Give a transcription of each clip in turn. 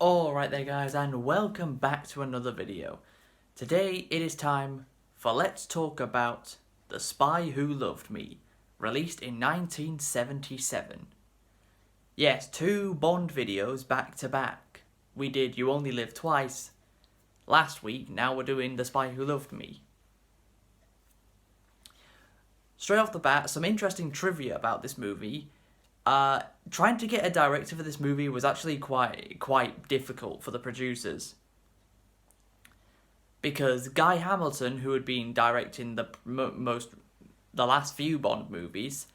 Alright there guys, and welcome back to another video. Today it is time for Let's Talk About The Spy Who Loved Me, released in 1977. Yes, two Bond videos back to back. We did You Only Live Twice last week, now we're doing The Spy Who Loved Me. Straight off the bat, some interesting trivia about this movie. Trying to get a director for this movie was actually quite difficult for the producers, because Guy Hamilton, who had been directing the last few Bond movies,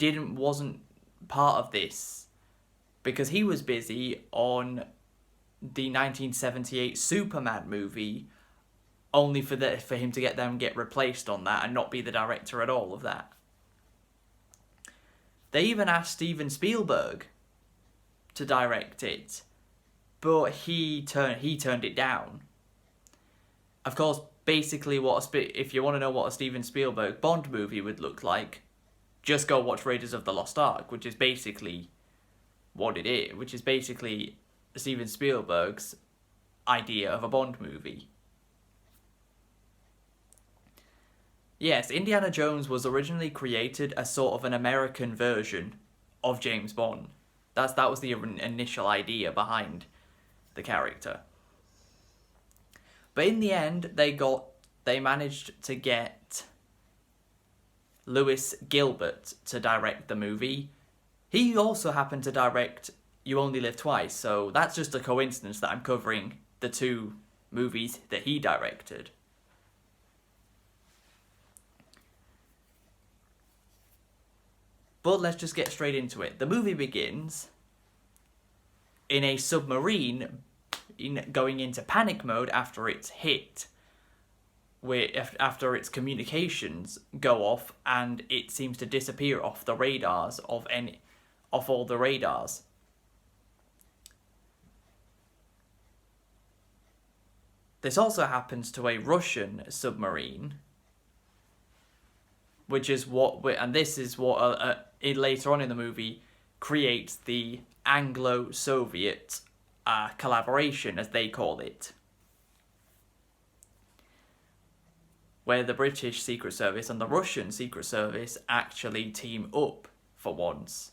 wasn't part of this, because he was busy on the 1978 Superman movie, only for him to get replaced on that and not be the director at all of that. They even asked Steven Spielberg to direct it, but he turned it down. Of course, basically, if you want to know what a Steven Spielberg Bond movie would look like, just go watch Raiders of the Lost Ark, which is basically what it is, which is basically Steven Spielberg's idea of a Bond movie. Yes, Indiana Jones was originally created as sort of an American version of James Bond. That was the initial idea behind the character. But in the end, they managed to get Lewis Gilbert to direct the movie. He also happened to direct You Only Live Twice, so that's just a coincidence that I'm covering the two movies that he directed. But let's just get straight into it. The movie begins in a submarine going into panic mode after it's hit, after its communications go off and it seems to disappear off the radars of all the radars. This also happens to a Russian submarine, which is this is what later on in the movie creates the Anglo-Soviet collaboration, as they call it, where the British Secret Service and the Russian Secret Service actually team up for once.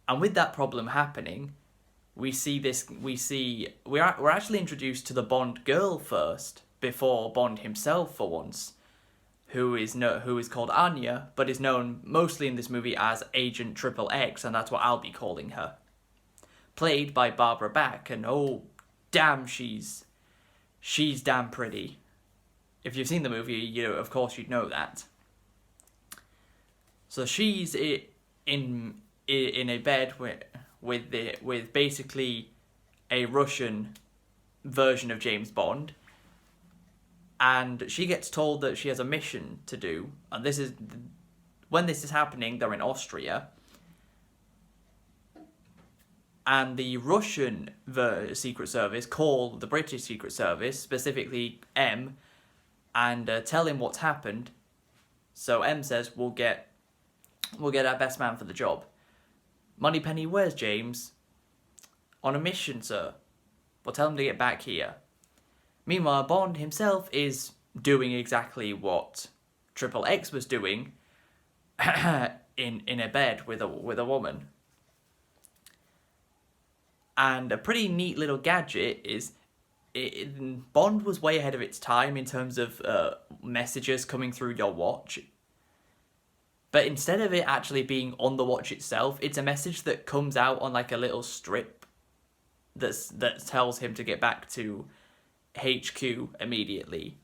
And with that problem happening, we're actually introduced to the Bond girl first, before Bond himself for once, who is called Anya, but is known mostly in this movie as Agent Triple X, and that's what I'll be calling her. Played by Barbara Bach, and oh, damn, she's damn pretty. If you've seen the movie, of course you'd know that. So she's in a bed with basically a Russian version of James Bond, and she gets told that she has a mission to do, and when this is happening, they're in Austria, and the Russian Secret Service call the British Secret Service, specifically M, and tell him what's happened. So M says, we'll get our best man for the job. Moneypenny, where's James? On a mission, sir. Well, tell him to get back here. Meanwhile, Bond himself is doing exactly what Triple X was doing in a bed with a woman. And a pretty neat little gadget is Bond was way ahead of its time in terms of messages coming through your watch. But instead of it actually being on the watch itself, it's a message that comes out on like a little strip that tells him to get back to HQ immediately.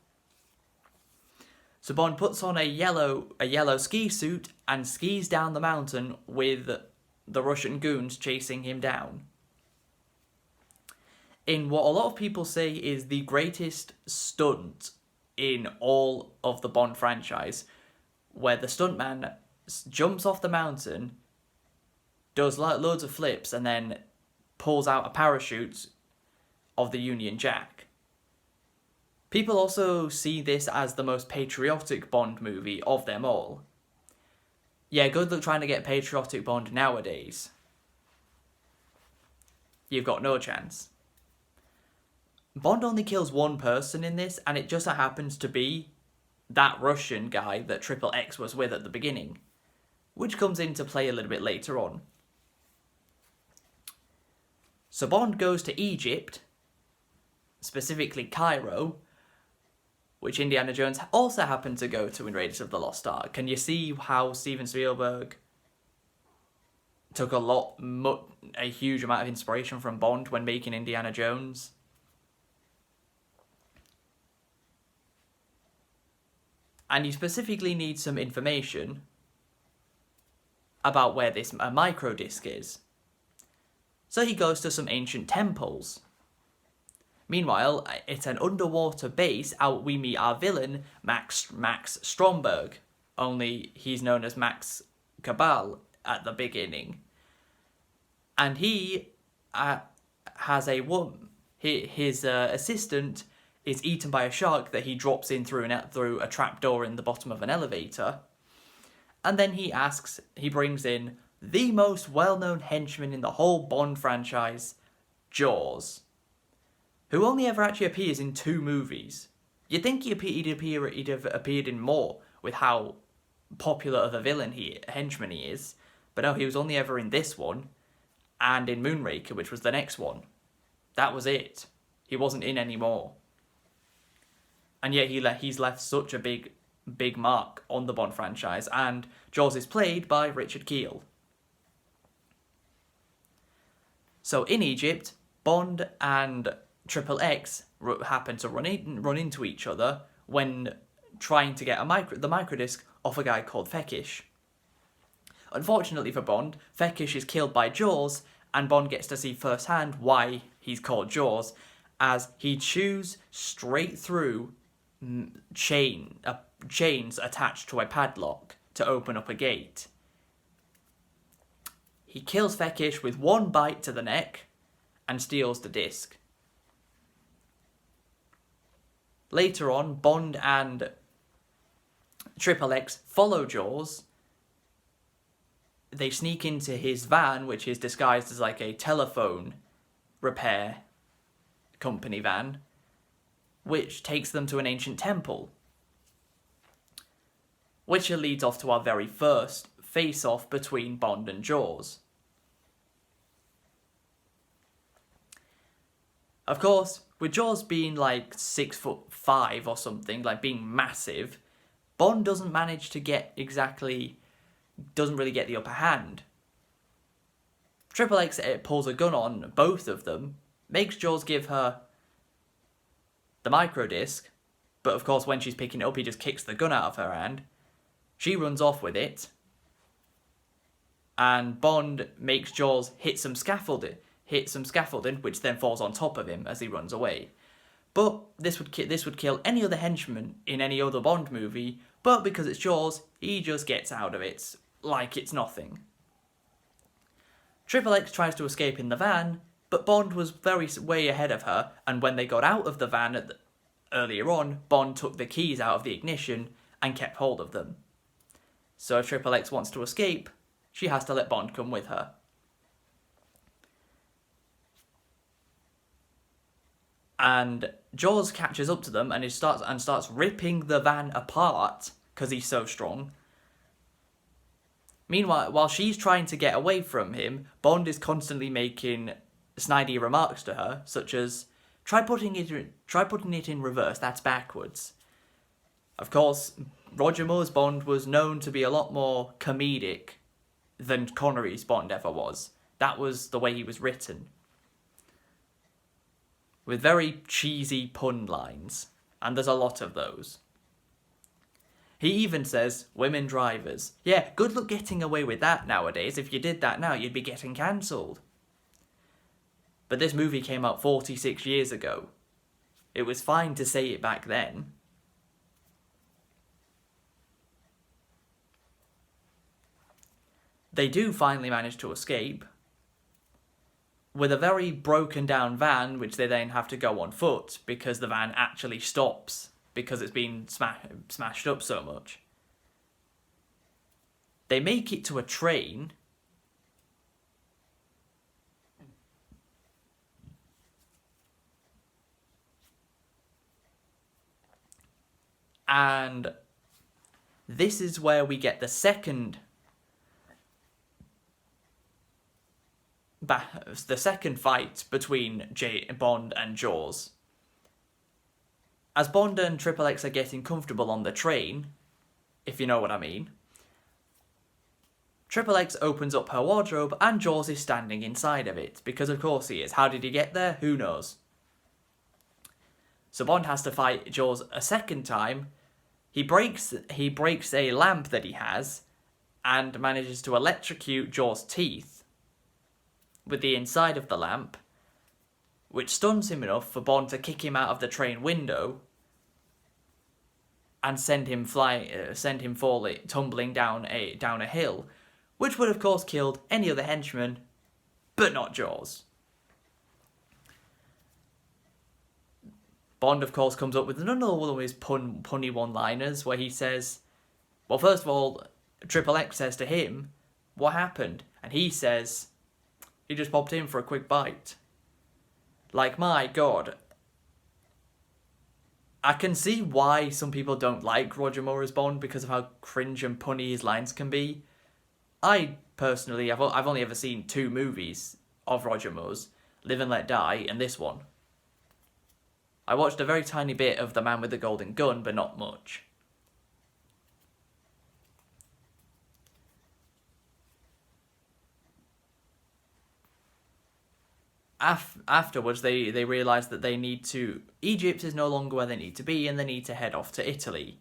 So Bond puts on a yellow ski suit and skis down the mountain with the Russian goons chasing him down, in what a lot of people say is the greatest stunt in all of the Bond franchise, where the stuntman jumps off the mountain, does loads of flips, and then pulls out a parachute of the Union Jack. People also see this as the most patriotic Bond movie of them all. Yeah, good luck trying to get patriotic Bond nowadays. You've got no chance. Bond only kills one person in this, and it just so happens to be that Russian guy that Triple X was with at the beginning, which comes into play a little bit later on. So Bond goes to Egypt, specifically Cairo, which Indiana Jones also happened to go to in Raiders of the Lost Ark. Can you see how Steven Spielberg took a huge amount of inspiration from Bond when making Indiana Jones? And you specifically need some information about where this microdisc is. So he goes to some ancient temples. Meanwhile, it's an underwater base. We meet our villain, Max Stromberg. Only he's known as Max Cabal at the beginning. And he has a woman. His assistant is eaten by a shark that he drops in through a trapdoor in the bottom of an elevator. And then he brings in the most well-known henchman in the whole Bond franchise, Jaws, who only ever actually appears in 2 movies. You'd think he'd have appeared in more with how popular of a henchman he is, but no, he was only ever in this one, and in Moonraker, which was the next one. That was it. He wasn't in any more. And yet he's left such a big mark on the Bond franchise, and Jaws is played by Richard Kiel. So in Egypt, Bond and Triple X happen to run into each other when trying to get the microdisc off a guy called Fekish. Unfortunately for Bond, Fekish is killed by Jaws, and Bond gets to see firsthand why he's called Jaws, as he chews straight through chains attached to a padlock to open up a gate. He kills Fekish with one bite to the neck and steals the disc. Later on, Bond and Triple X follow Jaws. They sneak into his van, which is disguised as like a telephone repair company van, which takes them to an ancient temple, which leads off to our very first face-off between Bond and Jaws. Of course, with Jaws being like 6'5" or something, like being massive, Bond doesn't really get the upper hand. Triple X pulls a gun on both of them, makes Jaws give her the microdisc, but of course when she's picking it up, he just kicks the gun out of her hand. She runs off with it, and Bond makes Jaws hit some scaffolding, which then falls on top of him as he runs away. But this would kill any other henchman in any other Bond movie, but because it's Jaws, he just gets out of it like it's nothing. Triple X tries to escape in the van, but Bond was way ahead of her, and when they got out of the van earlier on, Bond took the keys out of the ignition and kept hold of them. So if Triple X wants to escape, she has to let Bond come with her. And Jaws catches up to them and starts ripping the van apart because he's so strong. Meanwhile, while she's trying to get away from him, Bond is constantly making snidey remarks to her, such as, try putting it in reverse, that's backwards. Of course, Roger Moore's Bond was known to be a lot more comedic than Connery's Bond ever was. That was the way he was written, with very cheesy pun lines, and there's a lot of those. He even says, women drivers. Yeah, good luck getting away with that nowadays. If you did that now, you'd be getting cancelled. But this movie came out 46 years ago. It was fine to say it back then. They do finally manage to escape, with a very broken down van, which they then have to go on foot because the van actually stops because it's been smashed up so much. They make it to a train. And this is where we get the second fight between Bond and Jaws. As Bond and Triple X are getting comfortable on the train, if you know what I mean, Triple X opens up her wardrobe and Jaws is standing inside of it, because of course he is. How did he get there? Who knows? So Bond has to fight Jaws a second time. He breaks a lamp that he has and manages to electrocute Jaws' teeth with the inside of the lamp, which stuns him enough for Bond to kick him out of the train window and send him tumbling down a hill, which would of course killed any other henchman, but not Jaws. Bond, of course, comes up with another one of his punny one-liners where he says, well, first of all, Triple X says to him, what happened? And he says, he just popped in for a quick bite. Like, my God. I can see why some people don't like Roger Moore as Bond because of how cringe and punny his lines can be. I, personally, I've only ever seen 2 movies of Roger Moore's, Live and Let Die and this one. I watched a very tiny bit of The Man with the Golden Gun, but not much. Afterwards, they realise that they need to... Egypt is no longer where they need to be, and they need to head off to Italy.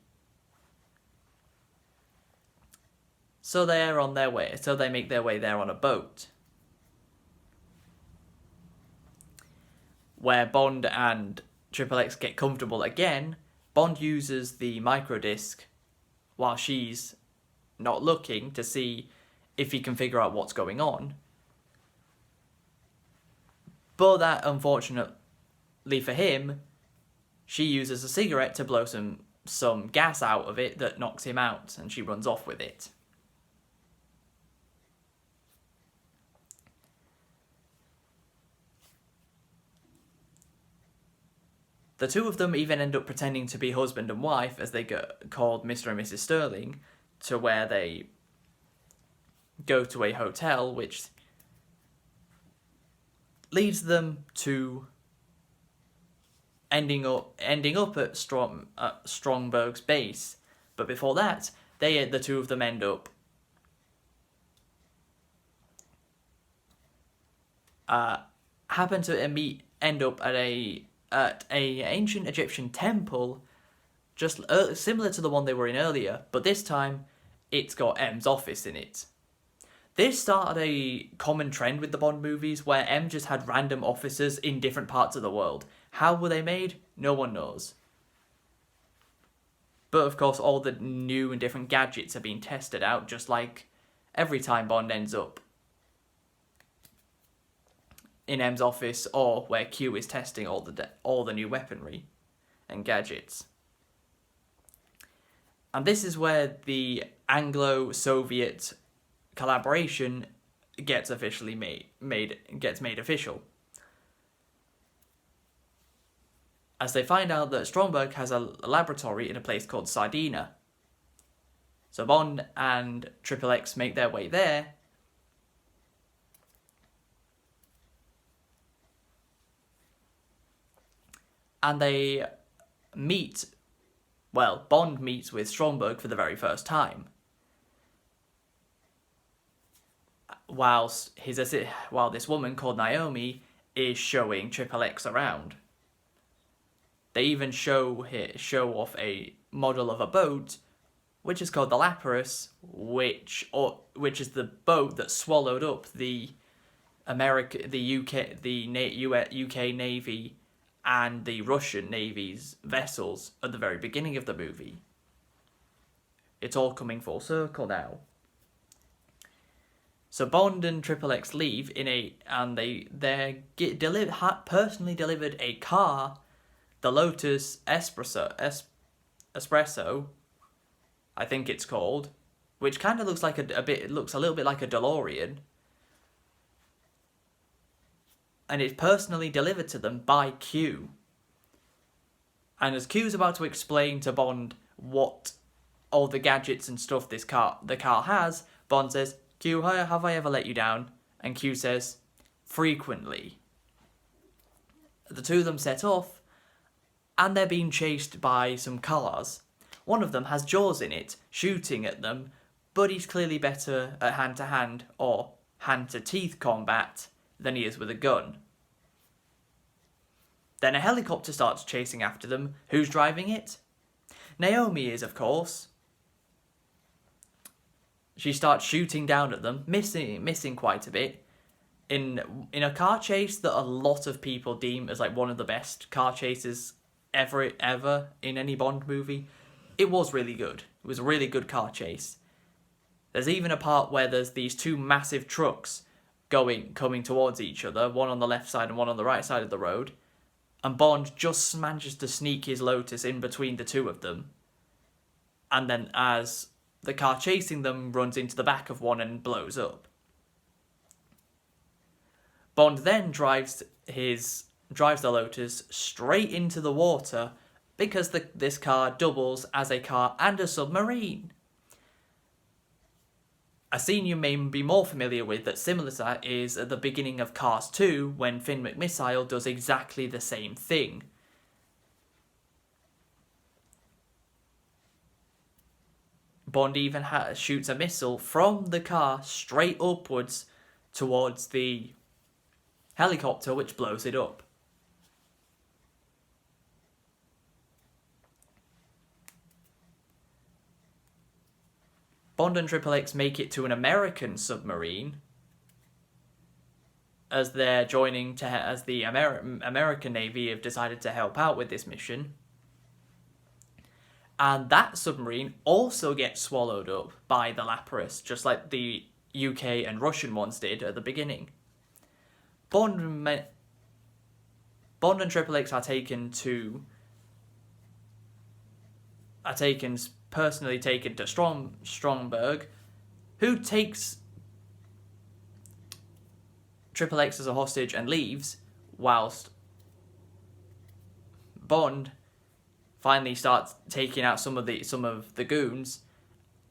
So they're on their way. So they make their way there on a boat, where Bond and Triple X get comfortable again. Bond uses the microdisc while she's not looking to see if he can figure out what's going on. But that, unfortunately for him, she uses a cigarette to blow some gas out of it that knocks him out, and she runs off with it. The two of them even end up pretending to be husband and wife as they get called Mr. and Mrs. Sterling, to where they go to a hotel, which leads them to ending up at Stromberg's base. But before that, the two of them end up happen to end up at a ancient Egyptian temple, just similar to the one they were in earlier, but this time it's got M's office in it. This started a common trend with the Bond movies where M just had random offices in different parts of the world. How were they made? No one knows. But of course all the new and different gadgets are being tested out, just like every time Bond ends up in M's office, or where Q is testing all the new weaponry and gadgets. And this is where the Anglo-Soviet collaboration gets officially made official. As they find out that Stromberg has a laboratory in a place called Sardinia. So Bond and Triple X make their way there. And they meet, well, Bond meets with Stromberg for the very first time. While this woman called Naomi is showing Triple X around. They even show off a model of a boat, which is called the Lapras, which is the boat that swallowed up the UK Navy and the Russian Navy's vessels at the very beginning of the movie. It's all coming full circle now. So Bond and Triple X leave personally delivered a car, the Lotus Espresso, I think it's called, which kind of looks like it looks a little bit like a DeLorean. And it's personally delivered to them by Q. And as Q's about to explain to Bond what all the gadgets and stuff the car has, Bond says, Q, have I ever let you down? And Q says, frequently. The two of them set off, and they're being chased by some cars. One of them has Jaws in it, shooting at them, but he's clearly better at hand-to-hand or hand-to-teeth combat than he is with a gun. Then a helicopter starts chasing after them. Who's driving it? Naomi is, of course. She starts shooting down at them, missing quite a bit. In a car chase that a lot of people deem as like one of the best car chases ever in any Bond movie, it was really good. It was a really good car chase. There's even a part where there's these two massive trucks coming towards each other, one on the left side and one on the right side of the road, and Bond just manages to sneak his Lotus in between the two of them. And then as the car chasing them runs into the back of one and blows up. Bond then drives the Lotus straight into the water because this car doubles as a car and a submarine. A scene you may be more familiar with that's similar to that is at the beginning of Cars 2 when Finn McMissile does exactly the same thing. Bond even shoots a missile from the car straight upwards towards the helicopter, which blows it up. Bond and Triple X make it to an American submarine as they're joining as the American Navy have decided to help out with this mission. And that submarine also gets swallowed up by the Lapras, just like the UK and Russian ones did at the beginning. Bond and Triple X are personally taken to Stromberg, who takes Triple X as a hostage and leaves, whilst Bond finally starts taking out some of the goons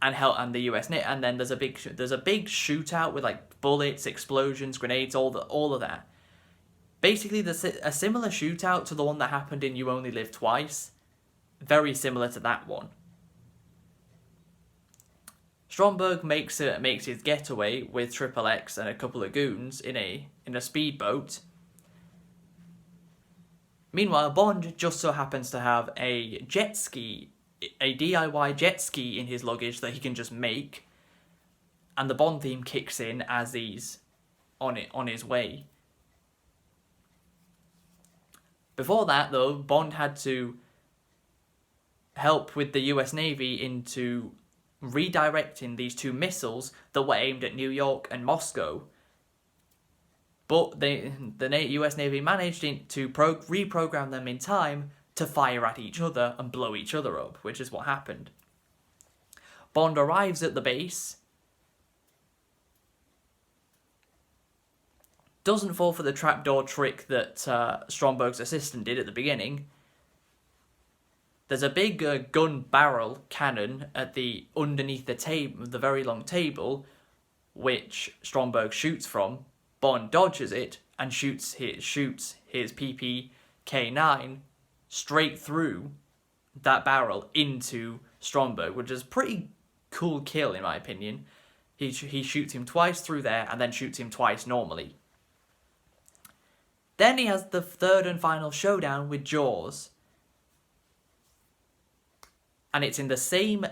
and the US Navy, and then there's a big shootout with like bullets, explosions, grenades, all of that. Basically, there's a similar shootout to the one that happened in You Only Live Twice, very similar to that one. Stromberg makes his getaway with Triple X and a couple of goons in a speedboat. Meanwhile, Bond just so happens to have a jet ski, a DIY jet ski in his luggage that he can just make, and the Bond theme kicks in as he's on his way. Before that, though, Bond had to help with the US Navy into redirecting these two missiles that were aimed at New York and Moscow. But the US Navy managed to reprogram them in time to fire at each other and blow each other up, which is what happened. Bond arrives at the base, doesn't fall for the trapdoor trick that Stromberg's assistant did at the beginning. There's a big gun barrel cannon underneath the very long table, which Stromberg shoots from. Bond dodges it and shoots his PPK-9 straight through that barrel into Stromberg, which is a pretty cool kill in my opinion. He shoots him twice through there and then shoots him twice normally. Then he has the third and final showdown with Jaws. And it's in the same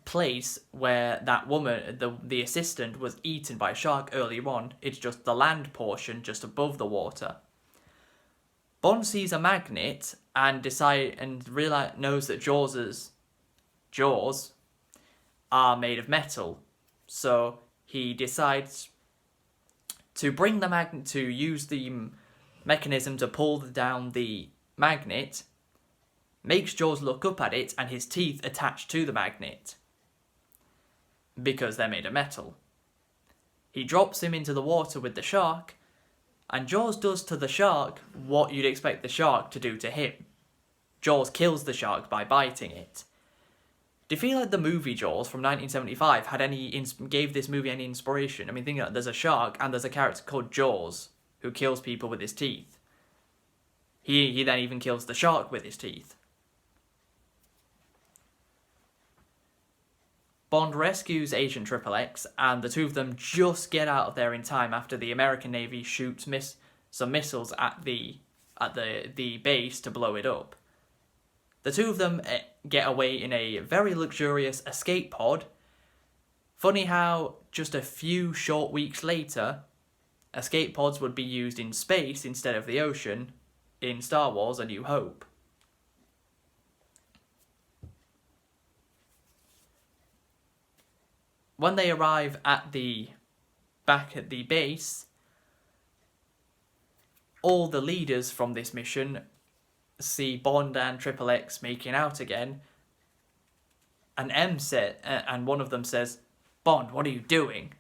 place where that woman, the assistant, was eaten by a shark earlier on. It's just the land portion just above the water. Bond sees a magnet and knows that jaws are made of metal. So he decides to use the mechanism to pull down the magnet, makes Jaws look up at it, and his teeth attach to the magnet. because they're made of metal. He drops him into the water with the shark, and Jaws does to the shark what you'd expect the shark to do to him. Jaws kills the shark by biting it. Do you feel like the movie Jaws from 1975 gave this movie any inspiration? I mean, think about it, there's a shark and there's a character called Jaws who kills people with his teeth. He then even kills the shark with his teeth. Bond rescues Agent XXX, and the two of them just get out of there in time after the American Navy shoots some missiles at the base to blow it up. The two of them get away in a very luxurious escape pod. Funny how, just a few short weeks later, escape pods would be used in space instead of the ocean in Star Wars: A New Hope. When they arrive back at the base, all the leaders from this mission see Bond and XXX making out again, and and one of them says, "Bond, what are you doing?"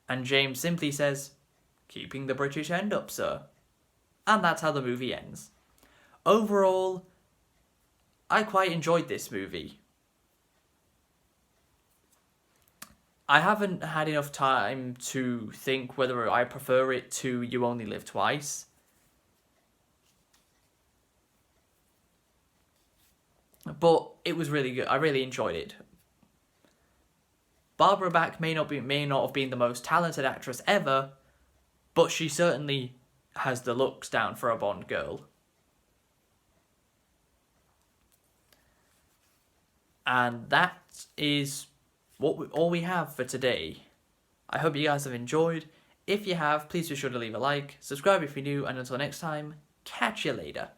And James simply says, "Keeping the British end up, sir." And that's how the movie ends. Overall, I quite enjoyed this movie. I haven't had enough time to think whether I prefer it to You Only Live Twice. But it was really good. I really enjoyed it. Barbara Bach may not have been the most talented actress ever, but she certainly has the looks down for a Bond girl. And that is all we have for today. I hope you guys have enjoyed. If you have, please be sure to leave a like, subscribe if you're new, and until next time, catch you later.